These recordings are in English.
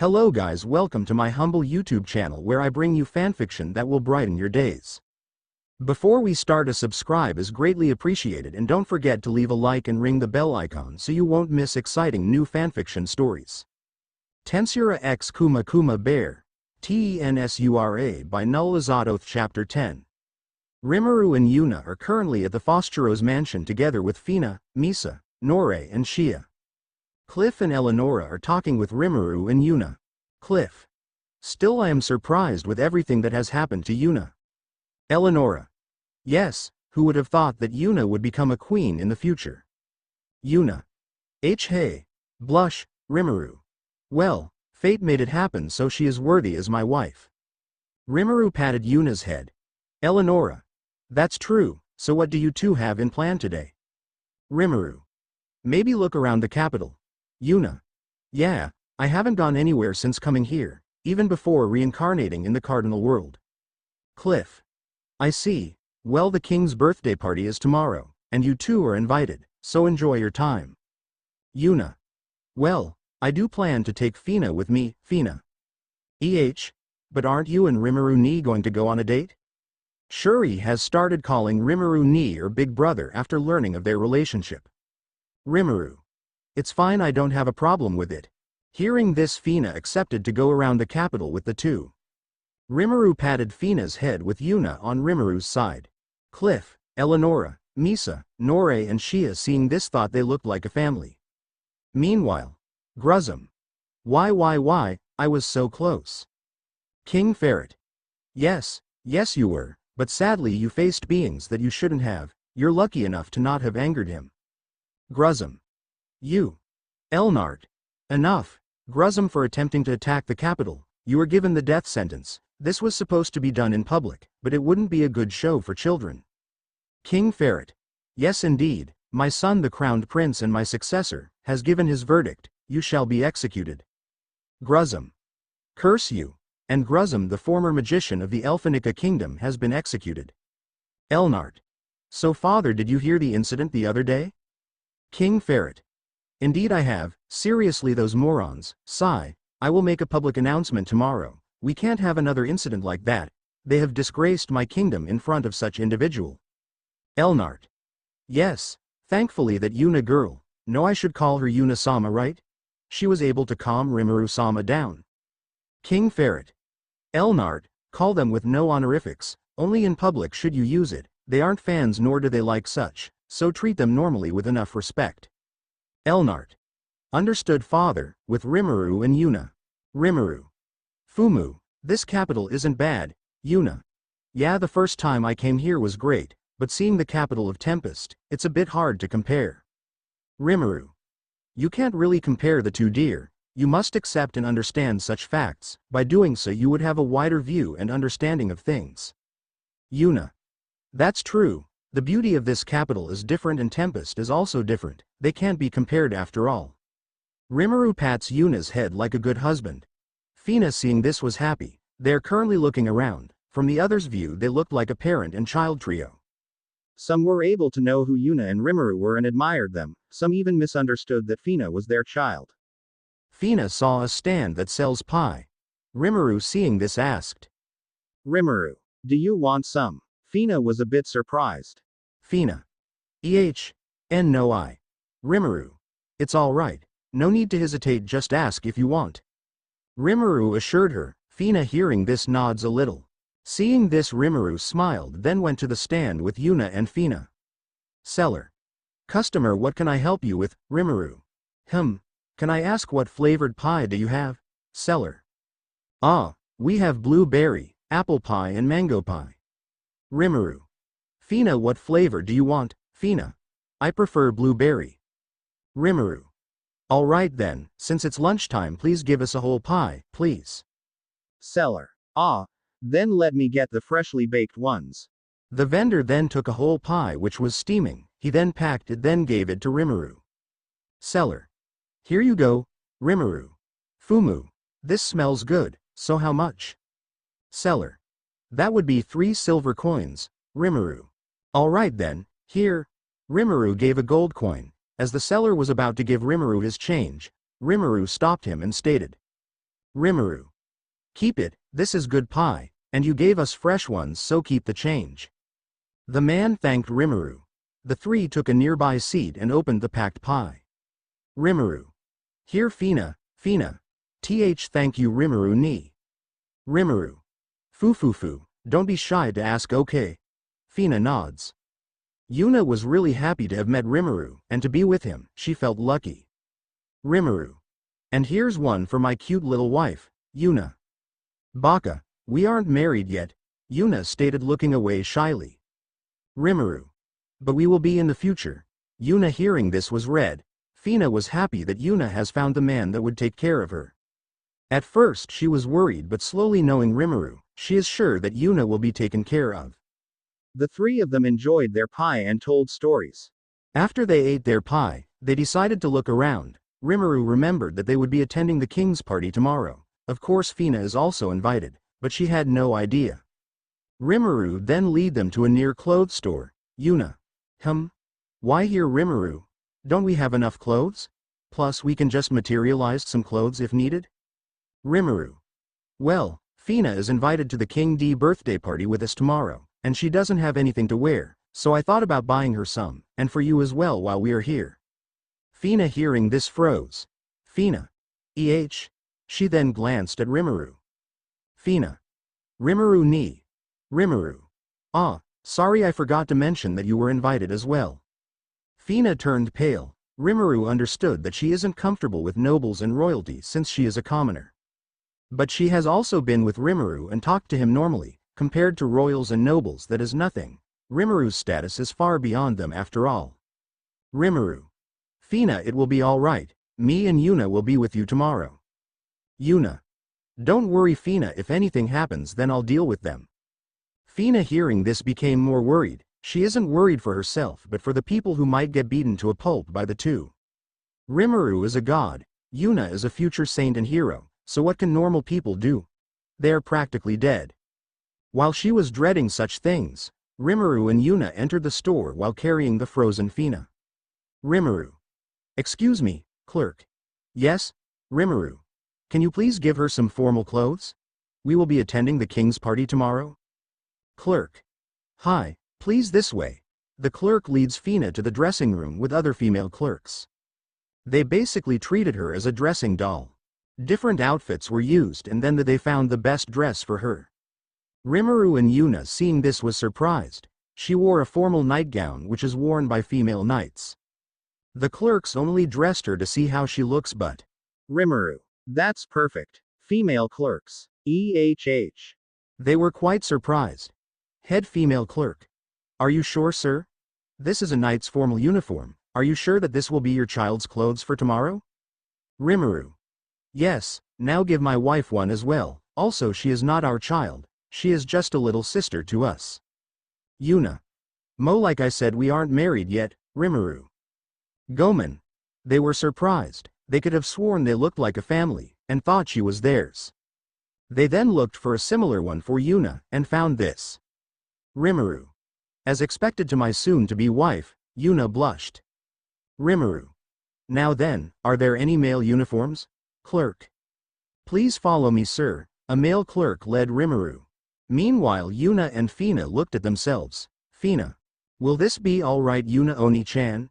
Hello guys, welcome to my humble YouTube channel where I bring you fanfiction that will brighten your days. Before we start, a subscribe is greatly appreciated, and don't forget to leave a like and ring the bell icon so you won't miss exciting new fanfiction stories. Tensura x Kuma Kuma Bear, Tensura by NullAzatoth Chapter 10. Rimuru and Yuna are currently at the Fosteros mansion together with Fina, Misa, Nore and Shia. Cliff and Eleonora are talking with Rimuru and Yuna. Cliff: still I am surprised with everything that has happened to Yuna. Eleonora: yes, who would have thought that Yuna would become a queen in the future? Yuna: hey. Blush, Rimuru: well, fate made it happen, so she is worthy as my wife. Rimuru patted Yuna's head. Eleonora: that's true, so what do you two have in plan today? Rimuru: maybe look around the capital. Yuna: yeah, I haven't gone anywhere since coming here, even before reincarnating in the cardinal world. Cliff: I see. Well, the king's birthday party is tomorrow, and you two are invited, so enjoy your time. Yuna: well, I do plan to take Fina with me. Fina: but aren't you and Rimuru ni going to go on a date? Shuri has started calling Rimuru ni her big brother after learning of their relationship. Rimuru: it's fine, I don't have a problem with it. Hearing this, Fina accepted to go around the capital with the two. Rimuru patted Fina's head with Yuna on Rimuru's side. Cliff, Eleonora, Misa, Nore and Shia, seeing this, thought they looked like a family. Meanwhile, Gruzum: why, I was so close. King Ferret: yes you were, but sadly you faced beings that you shouldn't have. You're lucky enough to not have angered him. Gruzum: you. Elnart: enough. Gruzum, for attempting to attack the capital, you were given the death sentence. This was supposed to be done in public, but it wouldn't be a good show for children. King Ferret: yes indeed, my son the crowned prince and my successor, has given his verdict. You shall be executed. Gruzum: curse you. And Gruzum, the former magician of the Elfinica kingdom, has been executed. Elnart: so father, did you hear the incident the other day? King Ferret: indeed I have. Seriously, those morons. Sigh. I will make a public announcement tomorrow. We can't have another incident like that. They have disgraced my kingdom in front of such individual. Elnart: yes, thankfully that Yuna girl. No, I should call her Yuna-sama, right? She was able to calm Rimuru-sama down. King Ferret: Elnart, call them with no honorifics. Only in public should you use it. They aren't fans, nor do they like such, so treat them normally with enough respect. Elnart: understood father, with Rimuru and Yuna. Rimuru: Fumu, this capital isn't bad. Yuna: yeah, the first time I came here was great, but seeing the capital of Tempest, it's a bit hard to compare. Rimuru: you can't really compare the two, dear. You must accept and understand such facts. By doing so you would have a wider view and understanding of things. Yuna: that's true. The beauty of this capital is different and Tempest is also different. They can't be compared after all. Rimuru pats Yuna's head like a good husband. Fina, seeing this, was happy. They are currently looking around. From the others' view they looked like a parent and child trio. Some were able to know who Yuna and Rimuru were and admired them. Some even misunderstood that Fina was their child. Fina saw a stand that sells pie. Rimuru, seeing this, asked, Rimuru, do you want some? Fina was a bit surprised. Fina: no I. Rimuru: it's all right. No need to hesitate, just ask if you want. Rimuru assured her. Fina, hearing this, nods a little. Seeing this, Rimuru smiled, then went to the stand with Yuna and Fina. Seller: customer, what can I help you with? Rimuru: can I ask what flavored pie do you have? Seller: we have blueberry, apple pie and mango pie. Rimuru: Fina, what flavor do you want? Fina: I prefer blueberry. Rimuru: all right then, since it's lunchtime, please give us a whole pie, please. Seller: then let me get the freshly baked ones. The vendor then took a whole pie which was steaming. He then packed it, then gave it to Rimuru. Seller: here you go. Rimuru: Fumu, this smells good, so how much? Seller: that would be 3 silver coins. Rimuru: all right then, here. Rimuru gave a gold coin. As the seller was about to give Rimuru his change, Rimuru stopped him and stated, Rimuru. Keep it, this is good pie, and you gave us fresh ones, so keep the change. The man thanked Rimuru. The three took a nearby seat and opened the packed pie. Rimuru. Here Fina, thank you Rimuru ni. Rimuru. Fu, don't be shy to ask, okay? Fina nods. Yuna was really happy to have met Rimuru, and to be with him, she felt lucky. Rimuru. And here's one for my cute little wife, Yuna. Baka, we aren't married yet, Yuna stated, looking away shyly. Rimuru. But we will be in the future. Yuna hearing this was red. Fina was happy that Yuna has found the man that would take care of her. At first she was worried, but slowly knowing Rimuru, she is sure that Yuna will be taken care of. The three of them enjoyed their pie and told stories. After they ate their pie, they decided to look around. Rimuru remembered that they would be attending the king's party tomorrow. Of course Fina is also invited, but she had no idea. Rimuru then lead them to a near clothes store. Yuna. Why here Rimuru? Don't we have enough clothes? Plus we can just materialize some clothes if needed? Rimuru. Well, Fina is invited to the King D birthday party with us tomorrow, and she doesn't have anything to wear, so I thought about buying her some, and for you as well while we are here. Fina hearing this froze. Fina. She then glanced at Rimuru. Fina. Rimuru ni. Rimuru. Sorry, I forgot to mention that you were invited as well. Fina turned pale. Rimuru understood that she isn't comfortable with nobles and royalty since she is a commoner. But she has also been with Rimuru and talked to him normally. Compared to royals and nobles, that is nothing. Rimuru's status is far beyond them after all. Rimuru. Fina, it will be all right. Me and Yuna will be with you tomorrow. Yuna. Don't worry Fina, if anything happens then I'll deal with them. Fina hearing this became more worried. She isn't worried for herself but for the people who might get beaten to a pulp by the two. Rimuru is a god. Yuna is a future saint and hero, so what can normal people do? They are practically dead. While she was dreading such things, Rimuru and Yuna entered the store while carrying the frozen Fina. Rimuru. Excuse me, clerk. Yes? Rimuru. Can you please give her some formal clothes? We will be attending the king's party tomorrow. Clerk. Hi, please this way. The clerk leads Fina to the dressing room with other female clerks. They basically treated her as a dressing doll. Different outfits were used and then they found the best dress for her. Rimuru and Yuna seeing this was surprised. She wore a formal nightgown which is worn by female knights. The clerks only dressed her to see how she looks but. Rimuru. That's perfect. Female clerks. They were quite surprised. Head female clerk. Are you sure, sir? This is a knight's formal uniform. Are you sure that this will be your child's clothes for tomorrow? Rimuru. Yes, now give my wife one as well. Also she is not our child. She is just a little sister to us. Yuna. Like I said, we aren't married yet, Rimuru. Gomen. They were surprised. They could have sworn they looked like a family, and thought she was theirs. They then looked for a similar one for Yuna, and found this. Rimuru. As expected to my soon-to-be wife, Yuna blushed. Rimuru. Now then, are there any male uniforms? Clerk. Please follow me, sir. A male clerk led Rimuru. Meanwhile Yuna and Fina looked at themselves. Fina. Will this be alright, Yuna Oni-chan?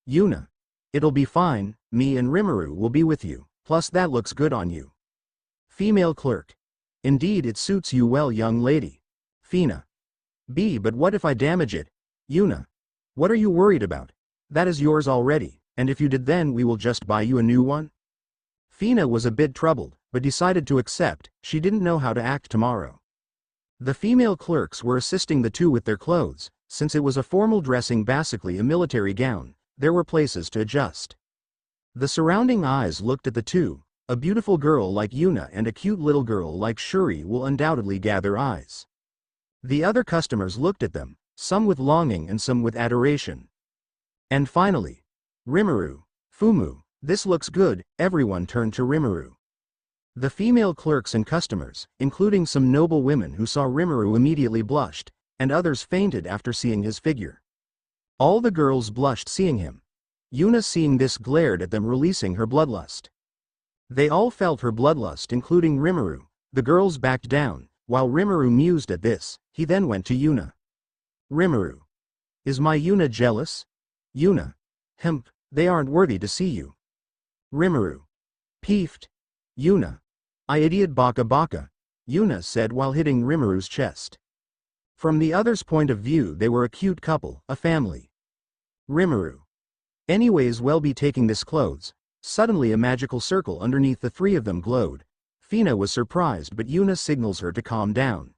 Yuna. It'll be fine, me and Rimuru will be with you, plus that looks good on you. Female clerk. Indeed it suits you well, young lady. Fina. But what if I damage it? Yuna. What are you worried about? That is yours already, and if you did then we will just buy you a new one. Fina was a bit troubled, but decided to accept. She didn't know how to act tomorrow. The female clerks were assisting the two with their clothes. Since it was a formal dressing, basically a military gown, there were places to adjust. The surrounding eyes looked at the two. A beautiful girl like Yuna and a cute little girl like Shuri will undoubtedly gather eyes. The other customers looked at them, some with longing and some with adoration. And finally, Rimuru. Fumu, this looks good. Everyone turned to Rimuru. The female clerks and customers, including some noble women who saw Rimuru, immediately blushed, and others fainted after seeing his figure. All the girls blushed seeing him. Yuna seeing this glared at them, releasing her bloodlust. They all felt her bloodlust, including Rimuru. The girls backed down. While Rimuru mused at this, he then went to Yuna. Rimuru. Is my Yuna jealous? Yuna. They aren't worthy to see you. Rimuru. Peeved. Yuna. I idiot baka baka, Yuna said while hitting Rimuru's chest. From the other's point of view, they were a cute couple, a family. Rimuru. Anyways, well, be taking this clothes. Suddenly a magical circle underneath the three of them glowed. Fina was surprised, but Yuna signals her to calm down.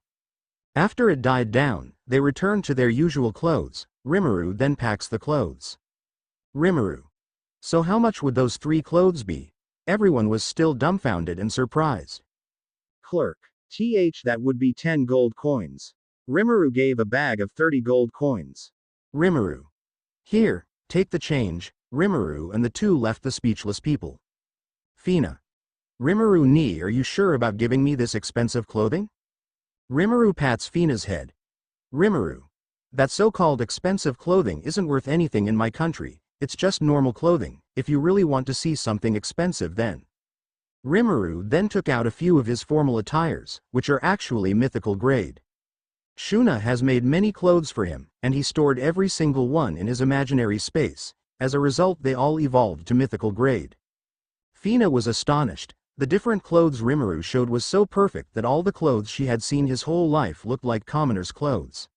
After it died down, they returned to their usual clothes. Rimuru then packs the clothes. Rimuru. So how much would those 3 clothes be? Everyone was still dumbfounded and surprised. Clerk. That would be 10 gold coins. Rimuru gave a bag of 30 gold coins. Rimuru. Here, take the change. Rimuru and the 2 left the speechless people. Fina. Rimuru ni, are you sure about giving me this expensive clothing? Rimuru pats Fina's head. Rimuru. That so-called expensive clothing isn't worth anything in my country, it's just normal clothing. If you really want to see something expensive, then. Rimuru then took out a few of his formal attires, which are actually mythical grade. Shuna has made many clothes for him, and he stored every single one in his imaginary space. As a result, they all evolved to mythical grade. Fina was astonished. The different clothes Rimuru showed was so perfect that all the clothes she had seen his whole life looked like commoners' clothes.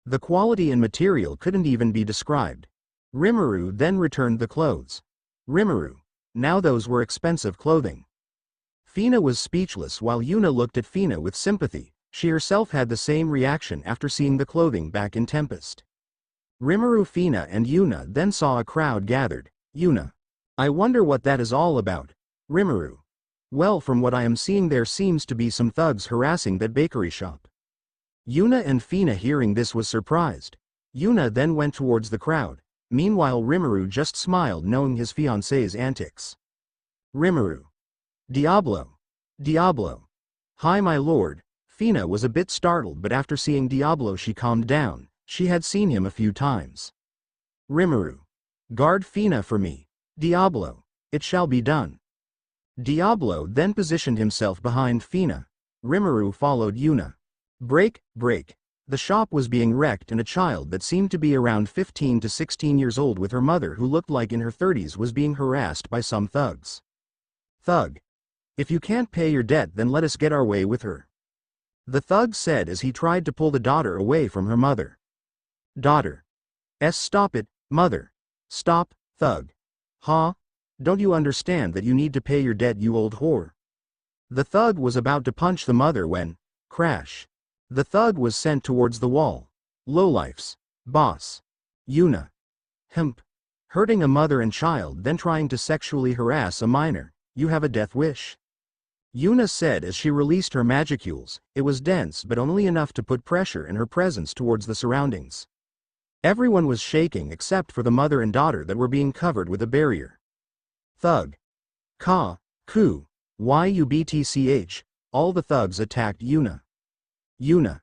The quality and material couldn't even be described. Rimuru then returned the clothes. Rimuru. Now those were expensive clothing. Fina was speechless while Yuna looked at Fina with sympathy. She herself had the same reaction after seeing the clothing back in Tempest. Rimuru, Fina and Yuna then saw a crowd gathered. Yuna. I wonder what that is all about. Rimuru. Well, from what I am seeing, there seems to be some thugs harassing that bakery shop. Yuna and Fina hearing this was surprised. Yuna then went towards the crowd. Meanwhile, Rimuru just smiled knowing his fiancée's antics. Rimuru. Diablo. Diablo. Hi my lord. Fina was a bit startled, but after seeing Diablo she calmed down. She had seen him a few times. Rimuru. Guard Fina for me. Diablo. It shall be done. Diablo then positioned himself behind Fina. Rimuru followed Yuna. Break. The shop was being wrecked and a child that seemed to be around 15 to 16 years old with her mother who looked like in her 30s was being harassed by some thugs. Thug. If you can't pay your debt, then let us get our way with her. The thug said as he tried to pull the daughter away from her mother. Daughter. Stop it, mother. Stop, thug. Huh? Don't you understand that you need to pay your debt, you old whore? The thug was about to punch the mother when, crash. The thug was sent towards the wall. Lowlifes. Boss. Yuna. Hurting a mother and child, then trying to sexually harass a minor. You have a death wish? Yuna said as she released her magicules. It was dense but only enough to put pressure in her presence towards the surroundings. Everyone was shaking except for the mother and daughter that were being covered with a barrier. Thug. Ka. Ku. Yubtch. All the thugs attacked Yuna. Yuna.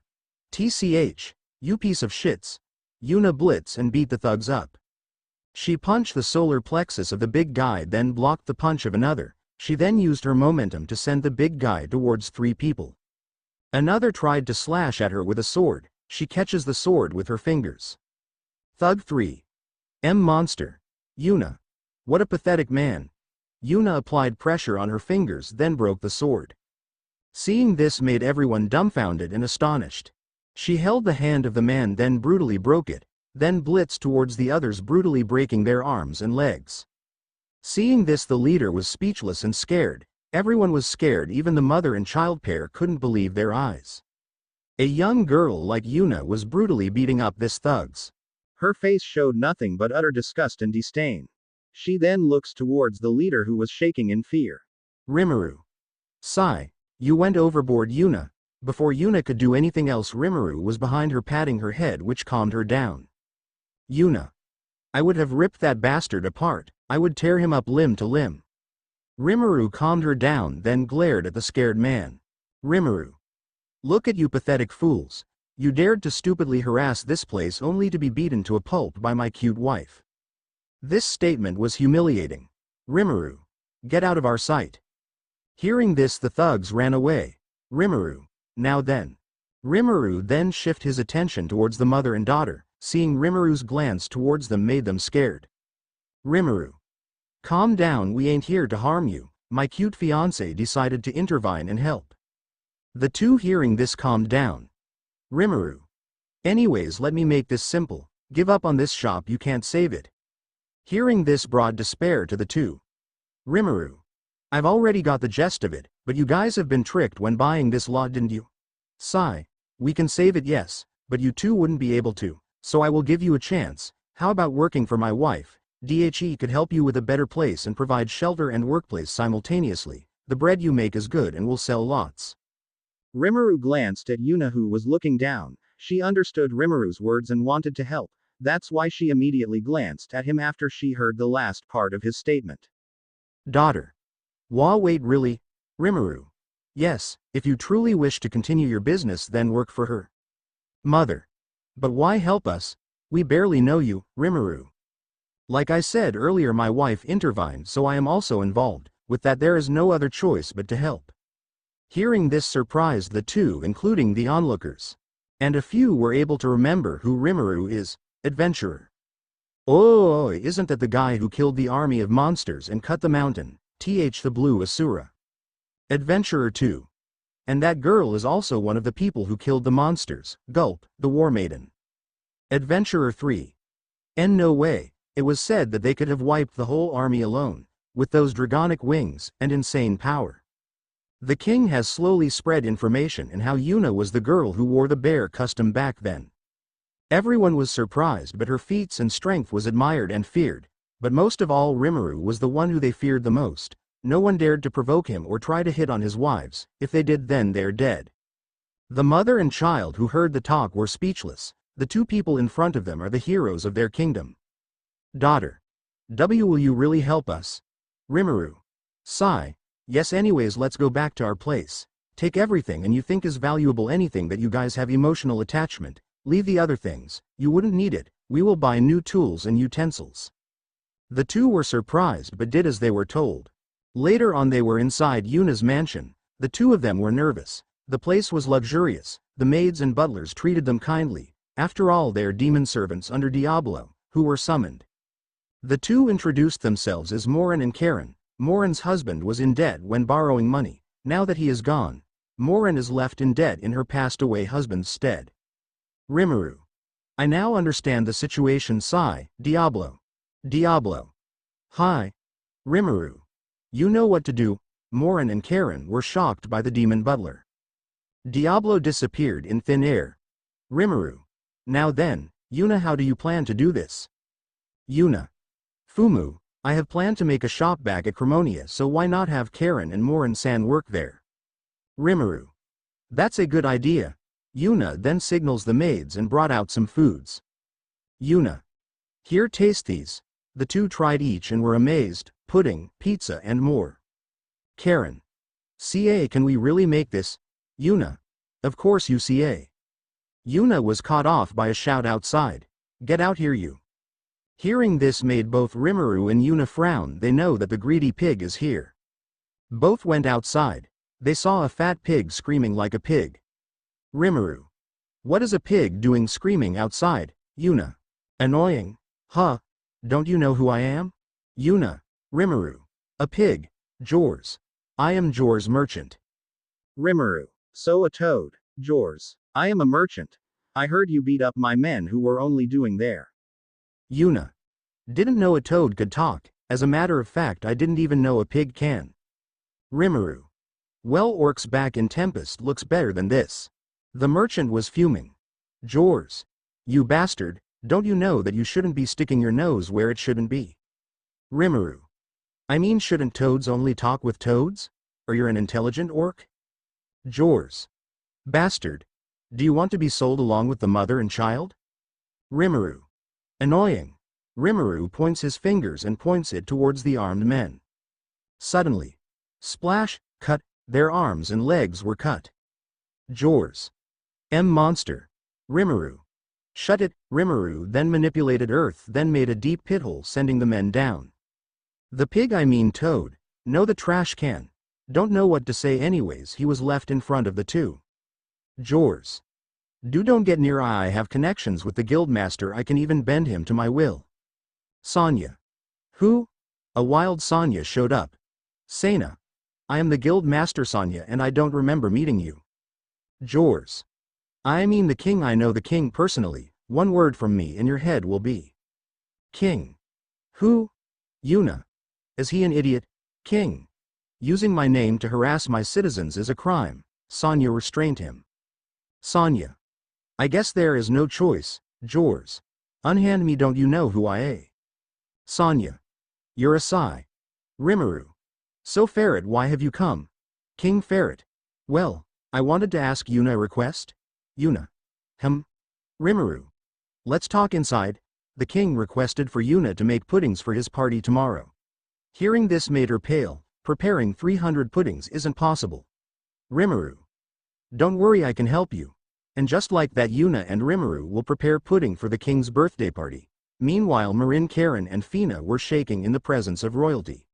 Tch. You piece of shits. Yuna blitz and beat the thugs up. She punched the solar plexus of the big guy, then blocked the punch of another. She then used her momentum to send the big guy towards 3 people. Another tried to slash at her with a sword. She catches the sword with her fingers. Thug 3. Monster. Yuna. What a pathetic man. Yuna applied pressure on her fingers, then broke the sword. Seeing this made everyone dumbfounded and astonished. She held the hand of the man, then brutally broke it, then blitzed towards the others, brutally breaking their arms and legs. Seeing this, the leader was speechless and scared. Everyone was scared, even the mother and child pair couldn't believe their eyes. A young girl like Yuna was brutally beating up this thugs. Her face showed nothing but utter disgust and disdain. She then looks towards the leader who was shaking in fear. Rimuru. Sigh. You went overboard, Yuna. Before Yuna could do anything else, Rimuru was behind her patting her head, which calmed her down. Yuna. I would have ripped that bastard apart. I would tear him up limb to limb. Rimuru calmed her down, then glared at the scared man. Rimuru. Look at you pathetic fools. You dared to stupidly harass this place only to be beaten to a pulp by my cute wife. This statement was humiliating. Rimuru. Get out of our sight. Hearing this, the thugs ran away. Rimuru. Now then. Rimuru then shifted his attention towards the mother and daughter. Seeing Rimuru's glance towards them made them scared. Rimuru. Calm down, we ain't here to harm you. My cute fiancé decided to intervene and help. The two hearing this calmed down. Rimuru. Anyways, let me make this simple. Give up on this shop, you can't save it. Hearing this brought despair to the two. Rimuru. I've already got the gist of it, but you guys have been tricked when buying this lot, didn't you? Sigh. We can save it, yes, but you two wouldn't be able to, so I will give you a chance. How about working for my wife? Dhe could help you with a better place and provide shelter and workplace simultaneously. The bread you make is good and will sell lots. Rimuru glanced at Yuna, who was looking down. She understood Rimuru's words and wanted to help. That's why she immediately glanced at him after she heard the last part of his statement. Daughter. Wait, really? Rimuru. Yes, if you truly wish to continue your business, then work for her. Mother. But why help us? We barely know you, Rimuru. Like I said earlier, my wife intervened, so I am also involved. With that, there is no other choice but to help. Hearing this surprised the two, including the onlookers. And a few were able to remember who Rimuru is. Adventurer. Oh, isn't that the guy who killed the army of monsters and cut the mountain? The Blue Asura. Adventurer 2. And that girl is also one of the people who killed the monsters. Gulp, the War Maiden. Adventurer 3. And no way. It was said that they could have wiped the whole army alone, with those dragonic wings and insane power. The king has slowly spread information and how Yuna was the girl who wore the bear costume back then. Everyone was surprised, but her feats and strength was admired and feared. But most of all, Rimuru was the one who they feared the most. No one dared to provoke him or try to hit on his wives. If they did, then they're dead. The mother and child who heard the talk were speechless. The two people in front of them are the heroes of their kingdom. Daughter. Will you really help us? Rimuru. Sigh. Yes, anyways, let's go back to our place. Take everything and you think is valuable, anything that you guys have emotional attachment. Leave the other things. You wouldn't need it. We will buy new tools and utensils. The two were surprised but did as they were told. Later on they were inside Yuna's mansion. The two of them were nervous. The place was luxurious. The maids and butlers treated them kindly. After all, they are demon servants under Diablo, who were summoned. The two introduced themselves as Morin and Karen. Morin's husband was in debt when borrowing money. Now that he is gone, Morin is left in debt in her passed away husband's stead. Rimuru. I now understand the situation. Sigh. Diablo. Hi. Rimuru. You know what to do. Morin and Karen were shocked by the demon butler. Diablo disappeared in thin air. Rimuru. Now then, Yuna, how do you plan to do this? Yuna. Fumu, I have planned to make a shop back at Cremonia, so why not have Karen and Morin-san work there? Rimuru. That's a good idea. Yuna then signals the maids and brought out some foods. Yuna. Here, taste these. The two tried each and were amazed. Pudding, pizza and more. Karen. Can we really make this? Yuna. Of course you ca. Yuna was caught off by a shout outside. Get out here, you. Hearing this made both Rimuru and Yuna frown. They know that the greedy pig is here. Both went outside. They saw a fat pig screaming like a pig. Rimuru. What is a pig doing screaming outside? Yuna. Annoying. Huh? Don't you know who I am? Yuna. Rimuru. A pig. Jors. I am Jors merchant. Rimuru. So a toad. Jors. I am a merchant. I heard you beat up my men who were only doing there. Yuna. Didn't know a toad could talk. As a matter of fact, I didn't even know a pig can. Rimuru. Well, Orc's back in Tempest looks better than this. The merchant was fuming. Jors. You bastard, don't you know that you shouldn't be sticking your nose where it shouldn't be? Rimuru. I mean, shouldn't toads only talk with toads? Or you're an intelligent orc? Jors. Bastard. Do you want to be sold along with the mother and child? Rimuru. Annoying. Rimuru points his fingers and points it towards the armed men. Suddenly. Splash, cut, their arms and legs were cut. Jors. Monster. Rimuru. Shut it. Rimuru then manipulated earth, then made a deep pit hole, sending the men down. The pig, I mean toad. No, the trash can. Don't know what to say anyways. He was left in front of the two. Jors. Don't get near. I have connections with the guildmaster. I can even bend him to my will. Sonya. Who? A wild Sonya showed up. Sena. I am the guildmaster Sonya and I don't remember meeting you. Jors. I mean the king. I know the king personally. One word from me and your head will be. King. Who? Yuna. Is he an idiot? King. Using my name to harass my citizens is a crime. Sonya restrained him. Sonya. I guess there is no choice, Jors. Unhand me. Don't you know who I am? Sonya. You're a Sai. Rimuru. So Ferret, why have you come? King Ferret. Well, I wanted to ask Yuna a request. Yuna. Rimuru. Let's talk inside. The king requested for Yuna to make puddings for his party tomorrow. Hearing this made her pale. Preparing 300 puddings isn't possible. Rimuru. Don't worry, I can help you. And just like that, Yuna and Rimuru will prepare pudding for the king's birthday party. Meanwhile, Marin, Karen and Fina were shaking in the presence of royalty.